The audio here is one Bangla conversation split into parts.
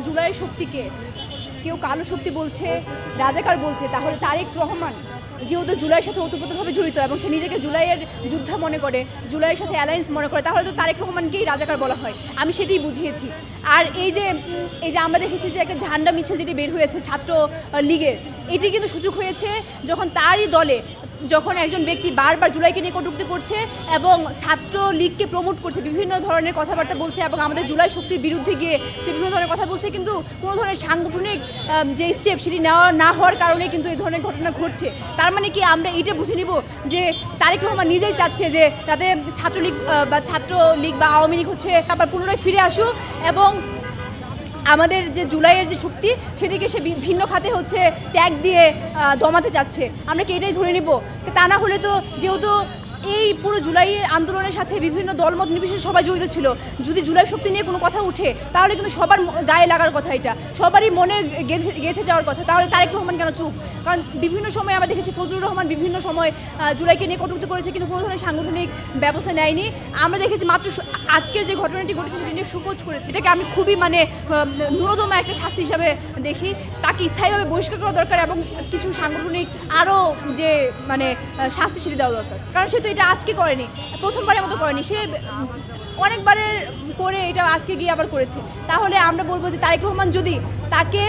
জুলাইয়ের শক্তিকে কেউ কালো শক্তি বলছে, রাজাকার বলছে, তাহলে তারেক রহমান যেহেতু জুলাইয়ের সাথে ওতপ্রোতভাবে জড়িত এবং সে নিজেকে জুলাইয়ের যোদ্ধা মনে করে, জুলাইয়ের সাথে অ্যালায়েন্স মনে করে, তাহলে তো তারেক রহমানকেই রাজাকার বলা হয়। আমি সেটাই বুঝিয়েছি। আর এই যে আমরা দেখেছি যে একটা ঝান্ডা মিছিল যেটি বের হয়েছে ছাত্র লীগের, এটি কিন্তু সুযোগ হয়েছে যখন তারই দলে যখন একজন ব্যক্তি বারবার জুলাইকে নিয়ে কটূক্তি করছে এবং ছাত্র লীগকে প্রমোট করছে, বিভিন্ন ধরনের কথাবার্তা বলছে এবং আমাদের জুলাই শক্তির বিরুদ্ধে গিয়ে সে বিভিন্ন ধরনের কথা বলছে, কিন্তু কোনো ধরনের সাংগঠনিক যে স্টেপ সেটি নেওয়া না হওয়ার কারণে কিন্তু এই ধরনের ঘটনা ঘটছে। তার মানে কি আমরা এটা বুঝে নিব যে তারেক রহমান নিজেই চাচ্ছে যে তাদের ছাত্রলীগ বা আওয়ামী লীগ হচ্ছে আবার পুনরায় ফিরে আসুক এবং আমাদের যে জুলাইয়ের যে শক্তি সেটিকে সে ভিন্ন খাতে হচ্ছে ট্যাগ দিয়ে দমাতে চাচ্ছে। আমরা কি এটাই ধরে নিব? তা না হলে তো যেহেতু এই পুরো জুলাই আন্দোলনের সাথে বিভিন্ন দলমত নির্বিশেষে সবাই জড়িত ছিল, যদি জুলাই শক্তি নিয়ে কোনো কথা উঠে তাহলে কিন্তু সবার গায়ে লাগার কথা, এটা সবারই মনে গেঁথে যাওয়ার কথা। তাহলে তারেক রহমান কেন চুপ? কারণ বিভিন্ন সময় আমরা দেখেছি ফজলুর রহমান বিভিন্ন সময় জুলাইকে নিয়ে কটূক্তি করেছে, কিন্তু কোনো ধরনের সাংগঠনিক ব্যবস্থা নেয়নি। আমরা দেখেছি মাত্র আজকের যে ঘটনাটি ঘটেছে সেটি নিয়ে শোকজ করেছে। এটাকে আমি খুবই ন্যূনতম একটা শাস্তি হিসাবে দেখি। তাকে স্থায়ীভাবে বহিষ্কার করা দরকার এবং কিছু সাংগঠনিক আরও যে শাস্তি সেটি দেওয়া দরকার। কারণ সে তো এটা আজকে করেনি, প্রথমবারের মতো করেনি, সে অনেকবারের করে এটা আজকে গিয়ে আবার করেছে। তাহলে আমরা বলবো যে তারেক রহমান তাকে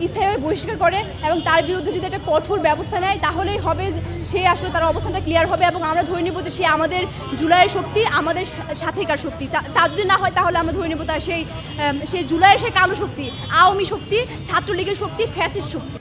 স্থায়ীভাবে বহিষ্কার করে এবং তার বিরুদ্ধে যদি একটা কঠোর ব্যবস্থা নেয় তাহলেই হবে সে আসলে তার অবস্থানটা ক্লিয়ার হবে এবং আমরা ধরে নিব যে সে আমাদের জুলাইয়ের শক্তি, আমাদের সাথেকার শক্তি। তা যদি না হয় তাহলে আমরা ধরে নিব তার সেই জুলাইয়ের কালো শক্তি, আওয়ামী শক্তি, ছাত্রলীগের শক্তি, ফ্যাসিস্ট শক্তি।